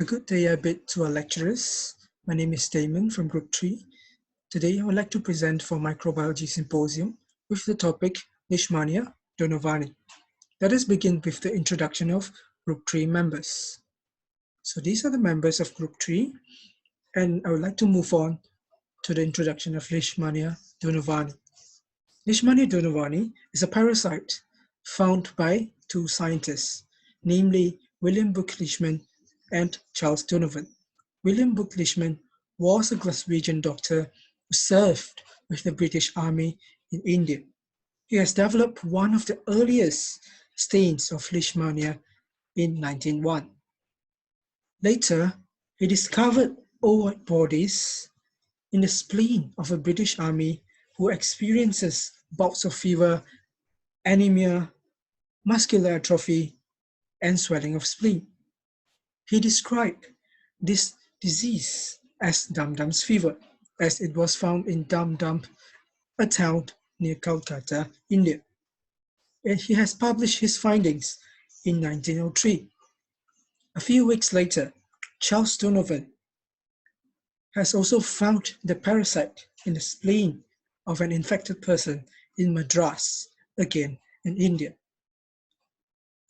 A good day I bid to our lecturers. My name is Damon from Group 3. Today I would like to present for Microbiology Symposium with the topic Leishmania Donovani. Let us begin with the introduction of Group 3 members. So these are the members of Group 3, and I would like to move on to the introduction of Leishmania Donovani. Leishmania Donovani is a parasite found by two scientists, namely William Book Leishman and Charles Donovan. William Book Leishman was a Glaswegian doctor who served with the British Army in India. He has developed one of the earliest strains of Leishmania in 1901. Later, he discovered ovoid bodies in the spleen of a British army who experiences bouts of fever, anemia, muscular atrophy, and swelling of spleen. He described this disease as Dum-Dum's fever, as it was found in Dum-Dum, a town near Calcutta, India. And he has published his findings in 1903. A few weeks later, Charles Donovan has also found the parasite in the spleen of an infected person in Madras, again in India.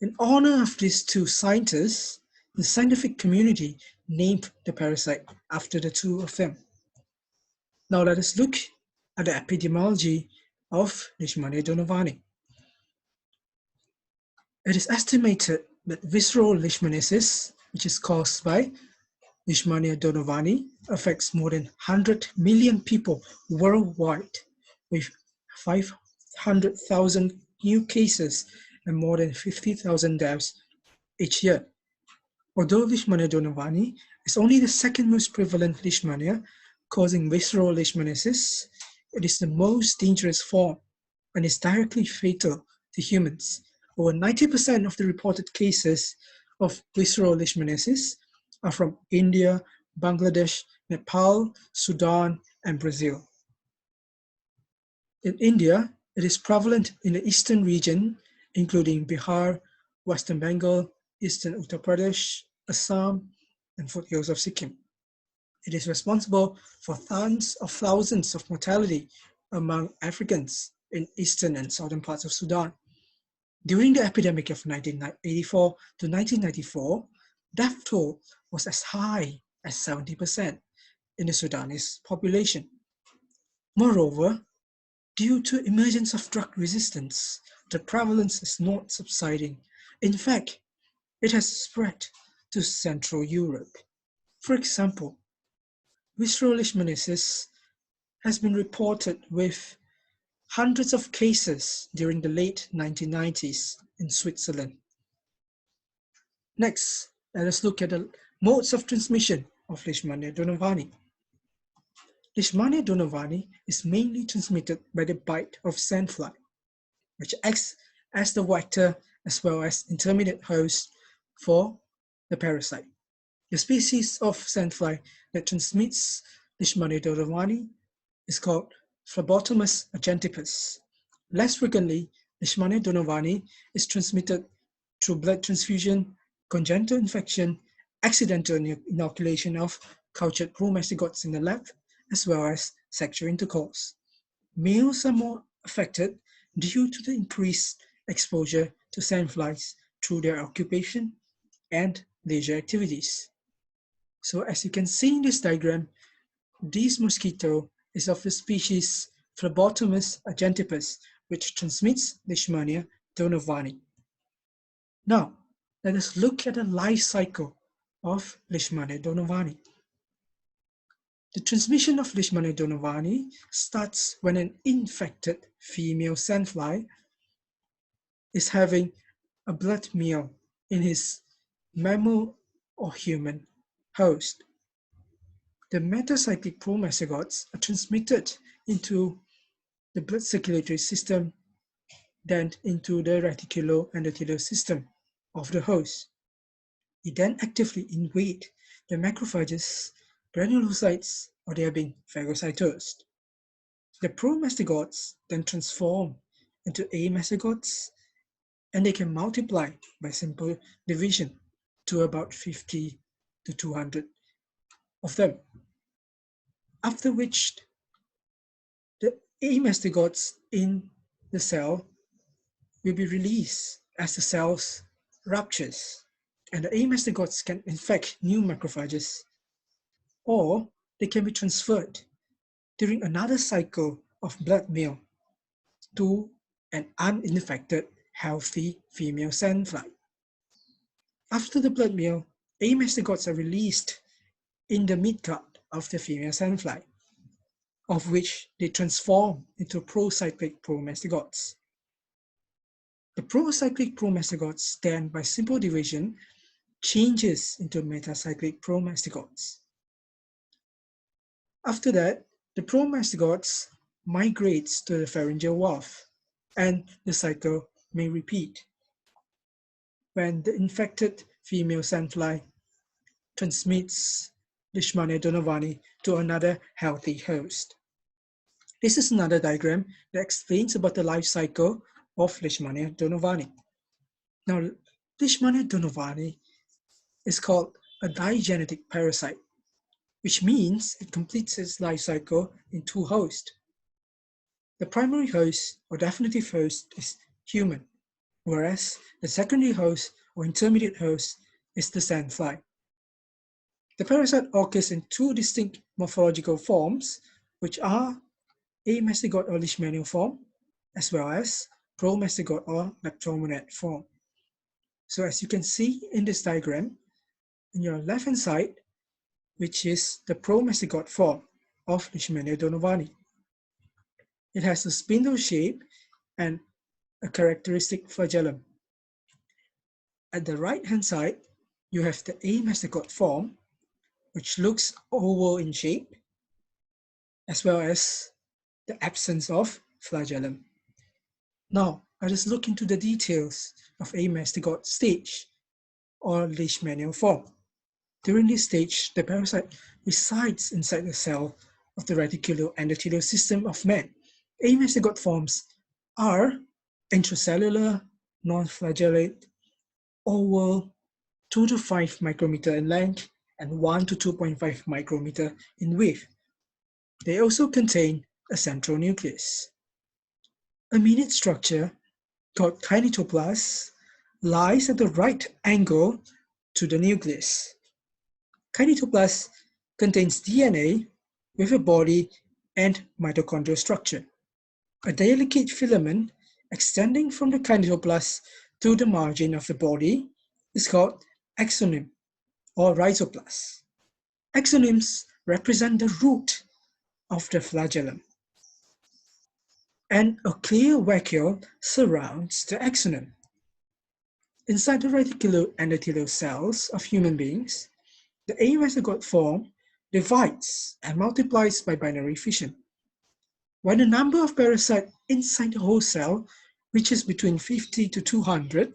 In honor of these two scientists, the scientific community named the parasite after the two of them. Now let us look at the epidemiology of Leishmania Donovani. It is estimated that visceral leishmaniasis, which is caused by Leishmania Donovani, affects more than 100 million people worldwide, with 500,000 new cases and more than 50,000 deaths each year. Although Leishmania Donovani is only the second most prevalent Leishmania, causing visceral leishmaniasis, it is the most dangerous form and is directly fatal to humans. Over 90% of the reported cases of visceral leishmaniasis are from India, Bangladesh, Nepal, Sudan, and Brazil. In India, it is prevalent in the eastern region, including Bihar, Western Bengal, eastern Uttar Pradesh, Assam, and foothills of Sikkim. It is responsible for tens of thousands of mortality among Africans in eastern and southern parts of Sudan. During the epidemic of 1984 to 1994, death toll was as high as 70% in the Sudanese population. Moreover, due to emergence of drug resistance, the prevalence is not subsiding. In fact, it has spread to Central Europe. For example, visceral leishmaniasis has been reported with hundreds of cases during the late 1990s in Switzerland. Next, let us look at the modes of transmission of Leishmania Donovani. Leishmania Donovani is mainly transmitted by the bite of sandfly, which acts as the vector as well as intermediate host for the parasite. The species of sandfly that transmits Leishmania Donovani is called Phlebotomus agentipus. Less frequently, Leishmania Donovani is transmitted through blood transfusion, congenital infection, accidental inoculation of cultured bromomastigotes in the lab, as well as sexual intercourse. Males are more affected due to the increased exposure to sandflies through their occupation and leisure activities. So as you can see in this diagram, this mosquito is of the species Phlebotomus agentipus, which transmits Leishmania Donovani. Now, let us look at the life cycle of Leishmania Donovani. The transmission of Leishmania Donovani starts when an infected female sandfly is having a blood meal in his mammal or human host. The metacyclic bromomastigotes are transmitted into the blood circulatory system, then into the reticuloendothelial system of the host. It then actively invade the macrophages, granulocytes, or they are being phagocytosed. The promastigotes then transform into amastigotes, and they can multiply by simple division to about 50 to 200 of them, after which the amastigotes in the cell will be released as the cells ruptures, and the amastigotes can infect new macrophages, or they can be transferred during another cycle of blood meal to an uninfected, healthy female sandfly. After the blood meal, amastigotes are released in the midgut of the female sandfly, of which they transform into procyclic promastigotes. The procyclic promastigotes then, by simple division, changes into metacyclic promastigotes. After that, the promastigotes migrates to the pharyngeal valve, and the cycle may repeat when the infected female sandfly transmits Leishmania Donovani to another healthy host. This is another diagram that explains about the life cycle of Leishmania Donovani. Now, Leishmania Donovani is called a digenetic parasite, which means it completes its life cycle in two hosts. The primary host or definitive host is human, whereas the secondary host or intermediate host is the sandfly. The parasite occurs in two distinct morphological forms, which are amastigote or leishmanial form, as well as promastigote or leptomonad form. So as you can see in this diagram, in your left-hand side, which is the promastigote form of Leishmania Donovani. It has a spindle shape and a characteristic flagellum. At the right-hand side, you have the amastigote form, which looks oval in shape, as well as the absence of flagellum. Now, let us look into the details of amastigote stage or leishmanial form. During this stage, the parasite resides inside the cell of the reticuloendothelial system of man. Amastigote forms are intracellular, non-flagellate, oval, 2 to 5 micrometer in length, and 1 to 2.5 micrometer in width. They also contain a central nucleus. A minute structure called kinetoplast lies at the right angle to the nucleus. Kinetoplast contains DNA with a body and mitochondrial structure. A delicate filament extending from the kinetoplast to the margin of the body is called axoneme or rhizoplast. Axonemes represent the root of the flagellum, and a clear vacuole surrounds the axoneme. Inside the reticuloendothelial cells of human beings, the amastigote form divides and multiplies by binary fission. When the number of parasites inside the host cell reaches between 50 to 200,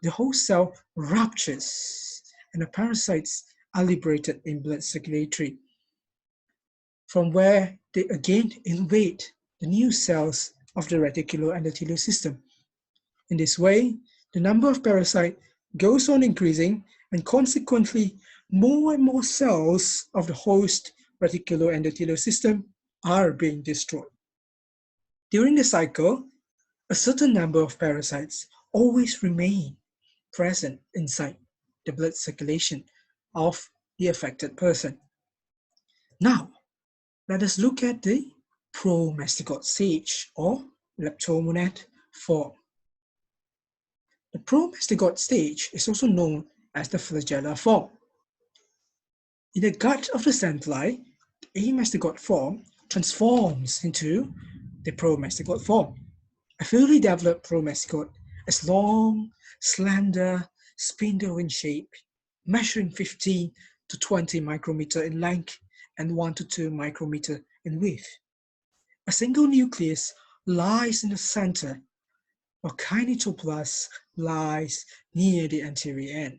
the host cell ruptures and the parasites are liberated in blood circulatory, from where they again invade the new cells of the reticuloendothelial system. In this way, the number of parasites goes on increasing, and consequently, more and more cells of the host reticuloendothelial system are being destroyed. During the cycle, a certain number of parasites always remain present inside the blood circulation of the affected person. Now, let us look at the promastigote stage or leptomonad form. The promastigote stage is also known as the flagellar form. In the gut of the sandfly, the amastigote form transforms into the promastigote form. A fully developed promastigote is long, slender, spindle in shape, measuring 15 to 20 micrometer in length and 1 to 2 micrometer in width. A single nucleus lies in the center, while kinetoplast lies near the anterior end.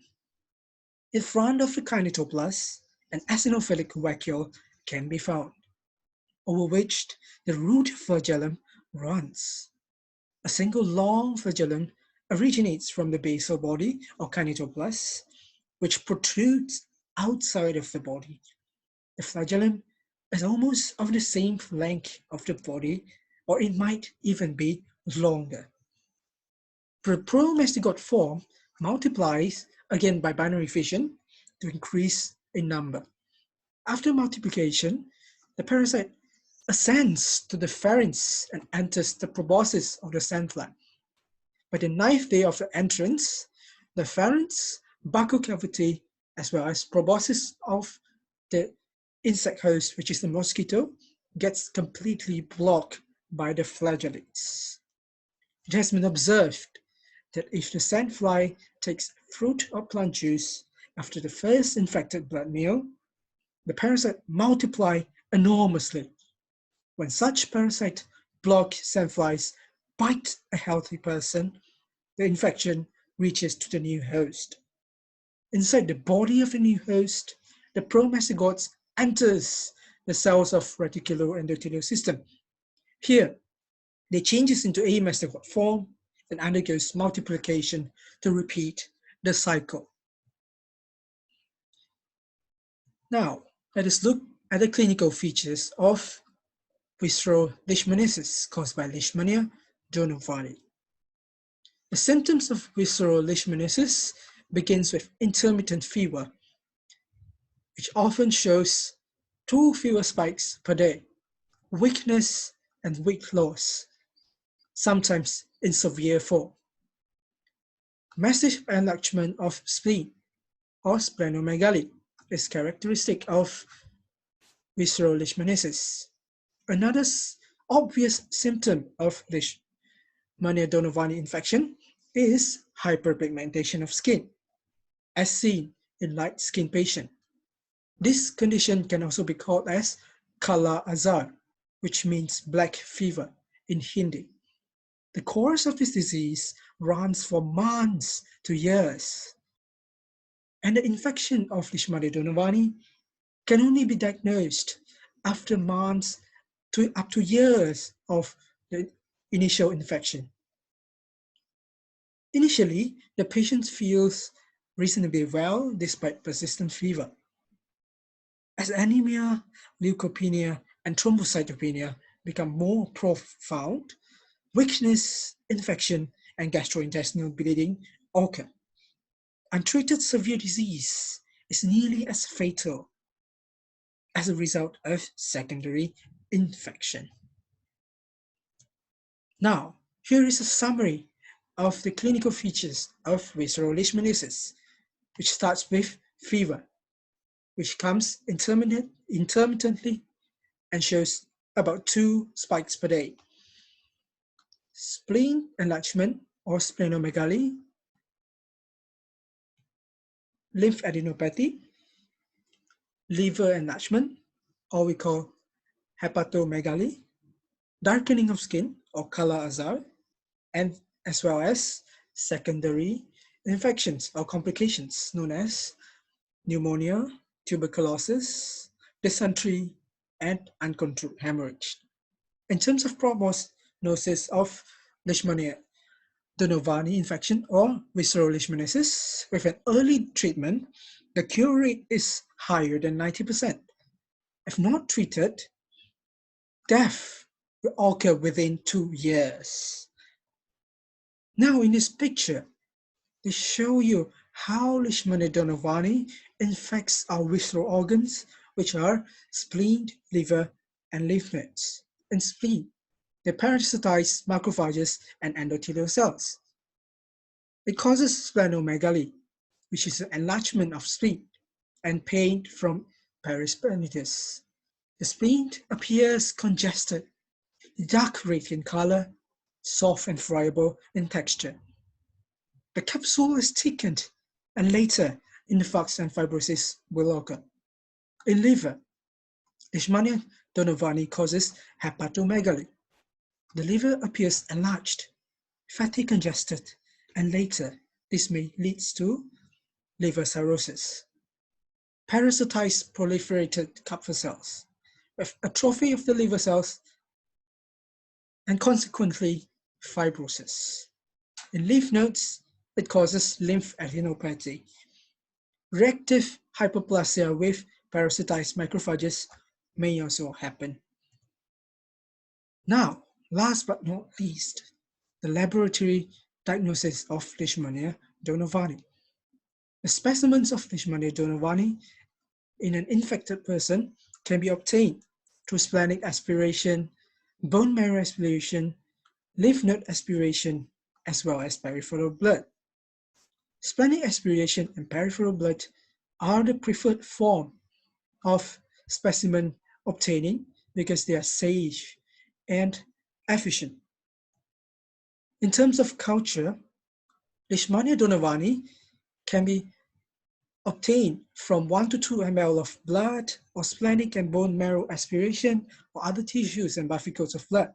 In front of the kinetoplast, an eosinophilic vacuole can be found, over which the root flagellum runs. A single long flagellum originates from the basal body or kinetoplast, which protrudes outside of the body. The flagellum is almost of the same length of the body, or it might even be longer. The promastigote form multiplies again by binary fission to increase in number. After multiplication, the parasite ascends to the pharynx and enters the proboscis of the sandfly. By the ninth day of the entrance, the pharynx, buccal cavity, as well as proboscis of the insect host, which is the mosquito, gets completely blocked by the flagellates. It has been observed that if the sandfly takes fruit or plant juice after the first infected blood meal, the parasite multiply enormously. When such parasite block sandflies bite a healthy person, the infection reaches to the new host. Inside the body of the new host, the promastigotes enters the cells of reticuloendothelial system. Here, they changes into amastigote form and undergoes multiplication to repeat the cycle. Now, let us look at the clinical features of visceral leishmaniasis caused by Leishmania Donovani. The symptoms of visceral leishmaniasis begins with intermittent fever, which often shows 2 fever spikes per day, weakness and weight loss, sometimes in severe form. Massive enlargement of spleen or splenomegaly is characteristic of visceral leishmaniasis. Another obvious symptom of Leishmania Donovani infection is hyperpigmentation of skin, as seen in light skin patients. This condition can also be called as kala azar, which means black fever in Hindi. The course of this disease runs for months to years, and the infection of Leishmania Donovani can only be diagnosed after months to up to years of the initial infection. Initially, the patient feels reasonably well despite persistent fever. As anemia, leukopenia, and thrombocytopenia become more profound, weakness, infection, and gastrointestinal bleeding occur. Untreated severe disease is nearly as fatal as a result of secondary infection. Now, here is a summary of the clinical features of visceral leishmaniasis, which starts with fever, which comes intermittently and shows about 2 spikes per day. Spleen enlargement or splenomegaly, lymphadenopathy, liver enlargement, or we call hepatomegaly, darkening of skin or kala azar, and as well as secondary infections or complications known as pneumonia, tuberculosis, dysentery, and uncontrolled hemorrhage. In terms of prognosis of Leishmania Donovani infection or visceral leishmaniasis, with an early treatment, the cure rate is higher than 90%. If not treated, death will occur within 2 years. Now in this picture, they show you how Leishmania Donovani infects our visceral organs, which are spleen, liver, and lymph nodes. In spleen, they parasitize macrophages and endothelial cells. It causes splenomegaly, which is an enlargement of spleen, and pain from perisplenitis. The spleen appears congested, dark red in color, soft and friable in texture. The capsule is thickened, and later infarcts and fibrosis will occur. In liver, Leishmania Donovani causes hepatomegaly. The liver appears enlarged, fatty congested, and later this may lead to liver cirrhosis. Parasitized proliferated Kupffer cells with atrophy of the liver cells and consequently fibrosis. In lymph nodes, it causes lymphadenopathy. Reactive hyperplasia with parasitized macrophages may also happen. Now, last but not least, the laboratory diagnosis of Leishmania Donovani. The specimens of Leishmania Donovani in an infected person can be obtained through splenic aspiration, bone marrow aspiration, lymph node aspiration, as well as peripheral blood. Splenic aspiration and peripheral blood are the preferred form of specimen obtaining because they are safe and efficient. In terms of culture, Leishmania Donovani can be obtained from 1 to 2 ml of blood or splenic and bone marrow aspiration or other tissues and particles of blood.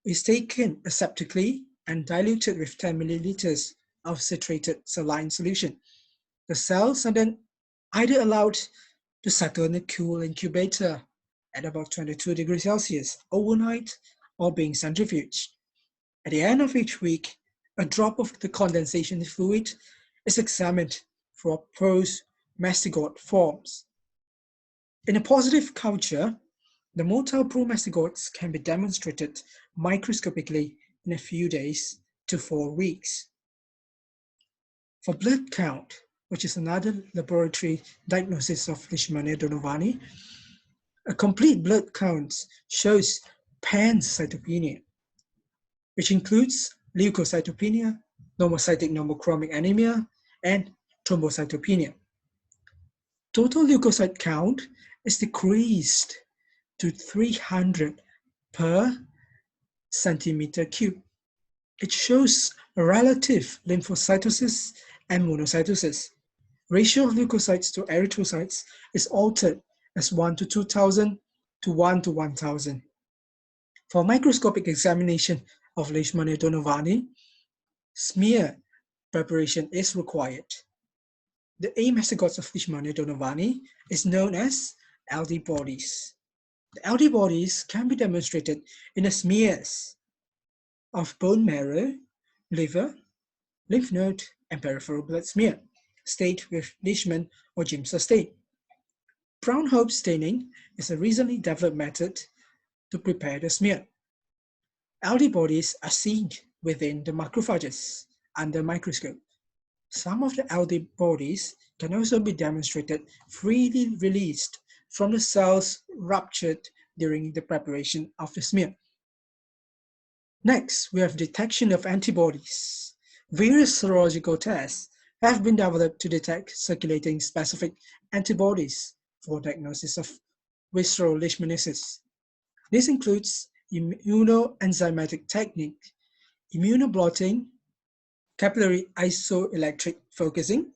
Is taken aseptically and diluted with 10 milliliters of saturated saline solution. The cells are then either allowed to settle in a cool incubator at about 22 degrees Celsius overnight or being centrifuged. At the end of each week, a drop of the condensation fluid is examined for post-mastigote forms. In a positive culture, the motile promastigotes can be demonstrated microscopically in a few days to 4 weeks. For blood count, which is another laboratory diagnosis of Leishmania Donovani, a complete blood count shows pancytopenia, which includes leukocytopenia, normocytic normochromic anemia, and thrombocytopenia. Total leukocyte count is decreased to 300 per centimeter cube. It shows relative lymphocytosis and monocytosis. Ratio of leukocytes to erythrocytes is altered as 1 to 2000 to 1 to 1000. For microscopic examination of Leishmania Donovani, smear preparation is required. The amastigotes of Leishmania Donovani is known as LD bodies. The LD bodies can be demonstrated in the smears of bone marrow, liver, lymph node, and peripheral blood smear, staged with Leishman or Giemsa stain. Brown hope staining is a recently developed method to prepare the smear. LD bodies are seen within the macrophages under microscope. Some of the LD bodies can also be demonstrated freely released from the cells ruptured during the preparation of the smear. Next, we have detection of antibodies. Various serological tests have been developed to detect circulating specific antibodies for diagnosis of visceral leishmaniasis. This includes immunoenzymatic technique, immunoblotting, capillary isoelectric focusing,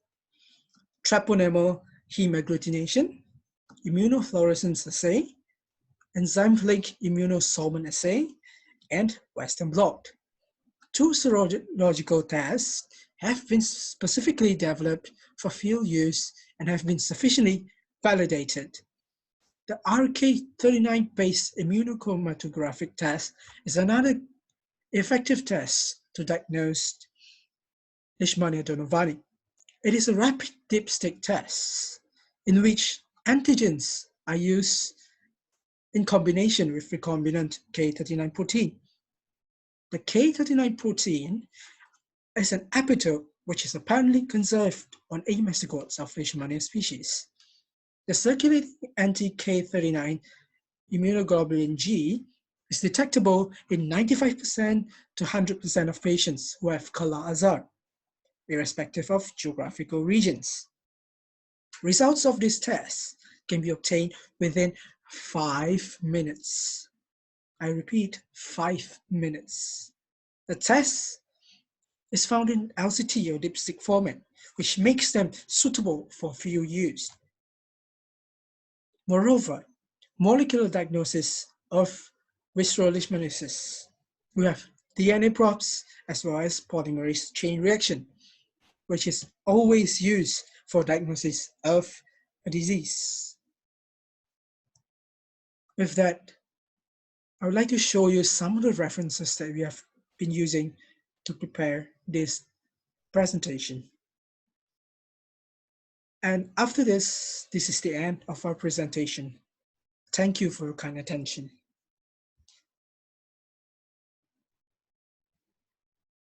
treponemal hemagglutination, immunofluorescence assay, enzyme-link immunosorbent assay, and Western blot. 2 serological tests have been specifically developed for field use and have been sufficiently validated. The RK39-based immunochromatographic test is another effective test to diagnose Leishmania Donovani. It is a rapid dipstick test in which antigens are used in combination with recombinant K39 protein. The K39 protein is an epitope which is apparently conserved on amastigotes of Leishmania species. The circulating anti-K39 immunoglobulin G is detectable in 95% to 100% of patients who have Kala-Azar, irrespective of geographical regions. Results of this test can be obtained within 5 minutes. I repeat, 5 minutes. The test is found in LCT or dipstick format, which makes them suitable for field use. Moreover, molecular diagnosis of visceral leishmaniasis. We have DNA probes as well as polymerase chain reaction, which is always used for diagnosis of a disease. With that, I would like to show you some of the references that we have been using to prepare this presentation. And after this is the end of our presentation. Thank you for your kind attention.